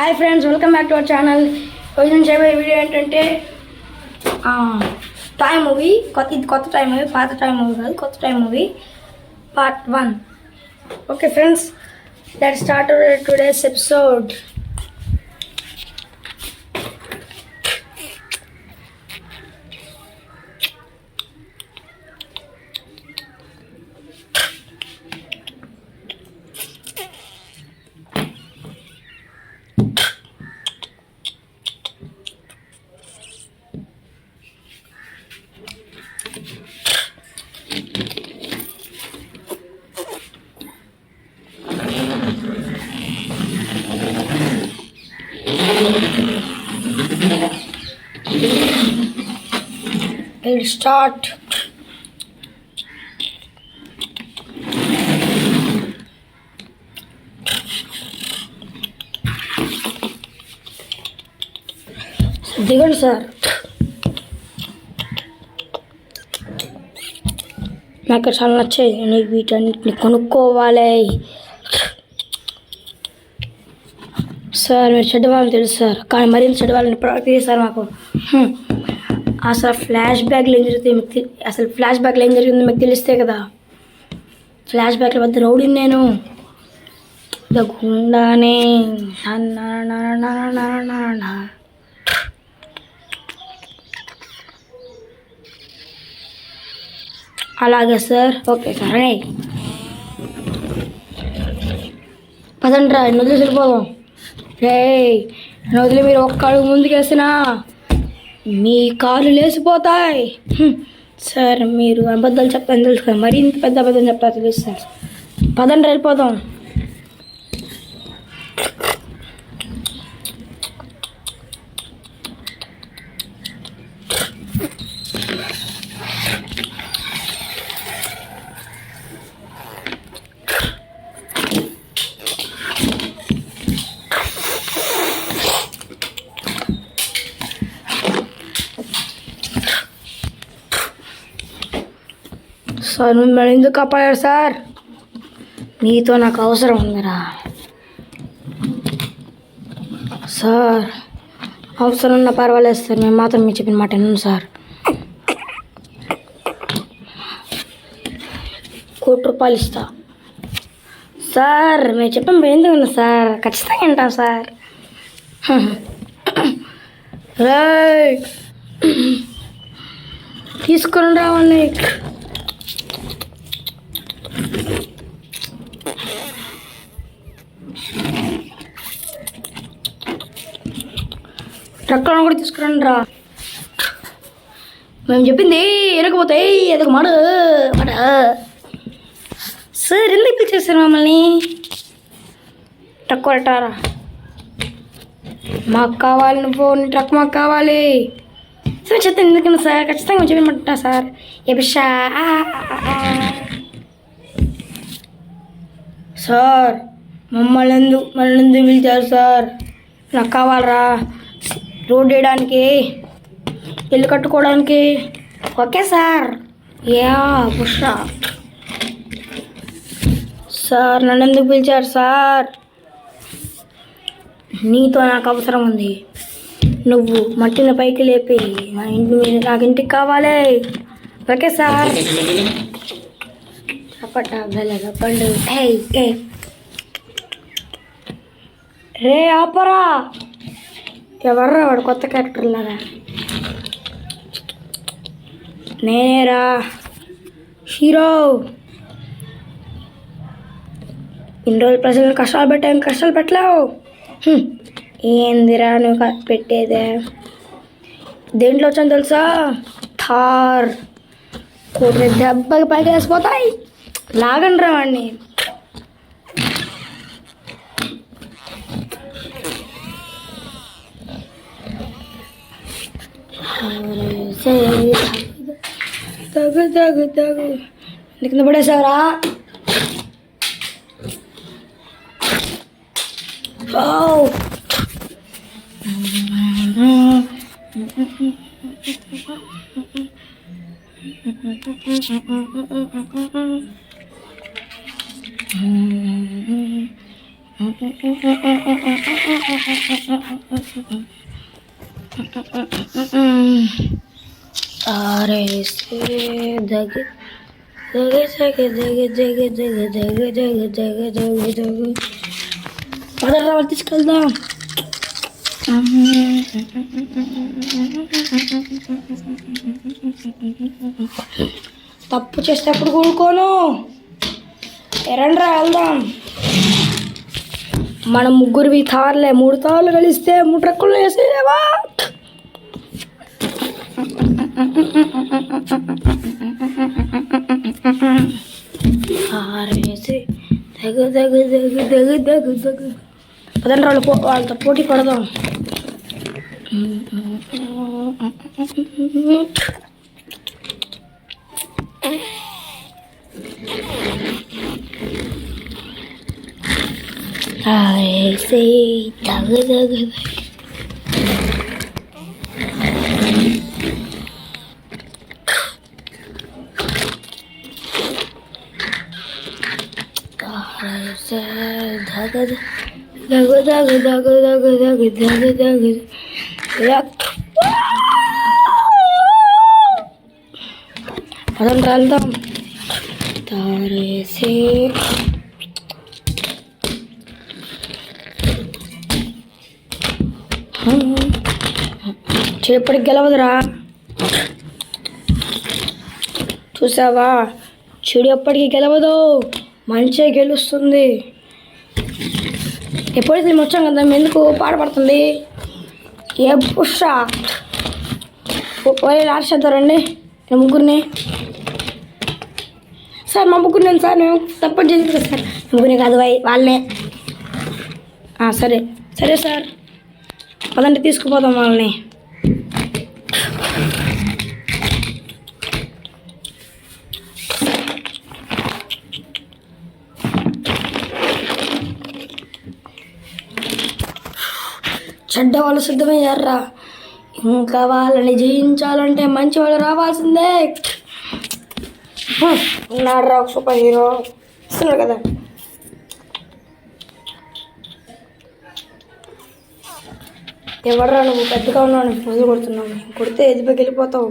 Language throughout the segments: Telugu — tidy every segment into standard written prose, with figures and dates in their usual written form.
Hi friends, welcome back to our channel. ఈరోజు నేను చేయబోయే వీడియో ఏంటంటే టాయ్ మూవీ. కొత్త టాయ్ మూవీ, పాత టాయ్ మూవీ కాదు, కొత్త toy movie part 1. Okay friends, let's start today's episode. Let's start. దిగండి సార్. నాకు చాలా నచ్చాయి. నేను వీటన్నిటిని కొనుక్కోవాలి. సార్ మీరు చెడ్డవాళ్ళని తెలుసు సార్, కానీ మరింత చెడ్డవాళ్ళని ప్రొడక్ట్ చేశారు మాకు. అసలు ఫ్లాష్ బ్యాక్లో ఏం జరుగుతుంది మీకు ఏం జరిగిందో మీకు తెలిస్తే కదా. ఫ్లాష్ బ్యాక్ల వద్ద రౌడీని నేను గుండానే. అలాగే సార్, ఓకే సార్. అనే పదండి రా, వదిలి వెళ్ళిపోదాం. రే వదిలి మీరు ఒక్క అడుగు ముందుకేసినా మీ కాళ్ళు లేచిపోతాయి. సార్ మీరు అబద్ధాలు చెప్తాను తెలుసు కదా, మరీ ఇంత పెద్ద అబద్ధం చెప్తా తెలుసు సార్. పదండి వెళ్ళిపోదాం. సార్ మిమ్మల్ని ఎందుకు కాపాడారు సార్? మీతో నాకు అవసరం ఉందిరా సార్. అవసరం ఉన్నా పర్వాలేదు సార్, మేము మాత్రం మీరు చెప్పిన మాట విన్నాను సార్. ₹1 ఇస్తా సార్. మేము చెప్పాం ఎందుకు విన్నా సార్, ఖచ్చితంగా వింటాం సార్. రైట్ తీసుకుని రావండి. ట్రక్లో కూడా తీసుకురండి రా. మేము చెప్పింది ఎరకపోతే ఎదగ మాట సార్. ఎందుకు పిలిచేసారు మమ్మల్ని? ట్రక్ కొట్టారా? మాకు కావాలి, నువ్వు ట్రక్ మాకు కావాలి సార్. చెప్తే ఎందుకన్నా సార్, ఖచ్చితంగా చెప్పమంటా సార్. ఎపిషా సార్ మమ్మల్ని ఎందుకు పిలిచారు సార్? నాకు కావాలరా, రోడ్ వేయడానికి, ఇల్లు కట్టుకోవడానికి. Okay sir. యా పుష్రా సార్. నన్ను ఎందుకు పిలిచారు సార్? నీతో నాకు అవసరం ఉంది. నువ్వు మట్టిని పైకి లేపి నా ఇంటి మీద, నాకు ఇంటికి కావాలి. Okay sir. పండు రే ఆపరా. ఎవర్రా వాడు కొత్త క్యారెక్టర్ లాగా? నేనేరా హీరో. ఇన్ని రోజులు ప్రజలను కష్టాలు పెట్టలేవు. ఏందిరా నువ్వు పెట్టేదే? దేంట్లో వచ్చాను తెలుసా? థార్. కూతురు దెబ్బకి పైకి వేసిపోతాయి. లాగండి రా వాడిని. తగు కింద పడేసావరా? तारे से दग दग जग जग जग जग जग जग जग जग जग పదరా తీసుకెళ్దాం. తప్పు చేసేటప్పుడు కూడుకోను. ఎరండ్రా వెళ్దాం. మనం ముగ్గురివి తార్లే 3 తార్లు కలిస్తే 3 ట్రక్కులు వేసేవా. వేసి దగ్గు దగ్గు దగ్గు దగ్గు దగ్గు దగ్గు పదండి వాళ్ళతో పోటీ పడదాం. వేసి దగ్గు దగ్గు దగ దగ దగ దగ దగ దగ దగ అదంతా వెళ్దాం. తారేసి చెప్పటికి గెలవదురా. చూసావా, చెడు ఎప్పటికీ గెలవదు, మంచిగా గెలుస్తుంది. ఎప్పుడైతే వచ్చాం కదా ఎందుకు పాడపడుతుంది. ఏ పుష లాస్ట్ చేద్దారండి ముగ్గురిని. సార్ మా ముగ్గురిని సార్ మేము సపోర్ట్ చేసి కదా సార్. ముగ్గురిని కాదు వాళ్ళనే. సరే సరే సార్ పదండి తీసుకుపోదాం వాళ్ళని. చెడ్డ వాళ్ళు సిద్ధమయ్యారా. ఇంకా వాళ్ళని జయించాలంటే మంచి వాళ్ళు రావాల్సిందే. ఉన్నారా ఒక సూపర్ హీరో ఇస్తున్నారు కదా. ఎవడరా నువ్వు పెద్దగా ఉన్నావు, మొదలు కొడుతున్నావు. కొడితే ఎదిపైకి వెళ్ళిపోతావు.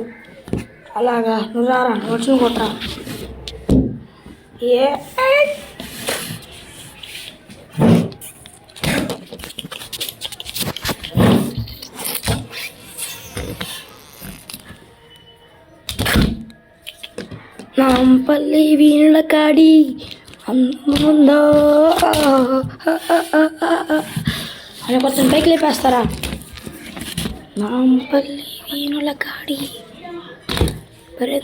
అలాగా నువ్వు రారా, వచ్చిన కొట్టరా. ఏ నాంపల్లి వీళ్ళ కాడి అందముందో అని కొంచెం పైకి లేపేస్తారా. నాంపల్లి వీణుల కాడి